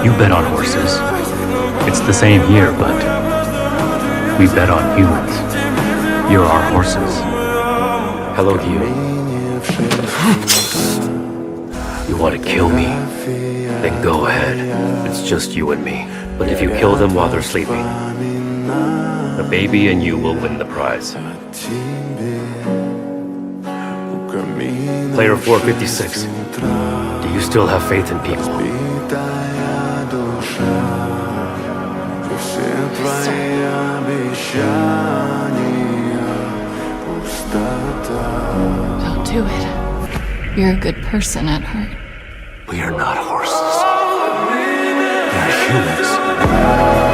You bet on horses. It's the same here, but we bet on humans. You're our horses. Hello, you. You want to kill me? Then go ahead. It's just you and me. But if you kill them while they're sleeping, the baby and you will win the prize. Player 456, do you still have faith in people? Don't do it. You're a good person at heart. We are not horses. We are humans.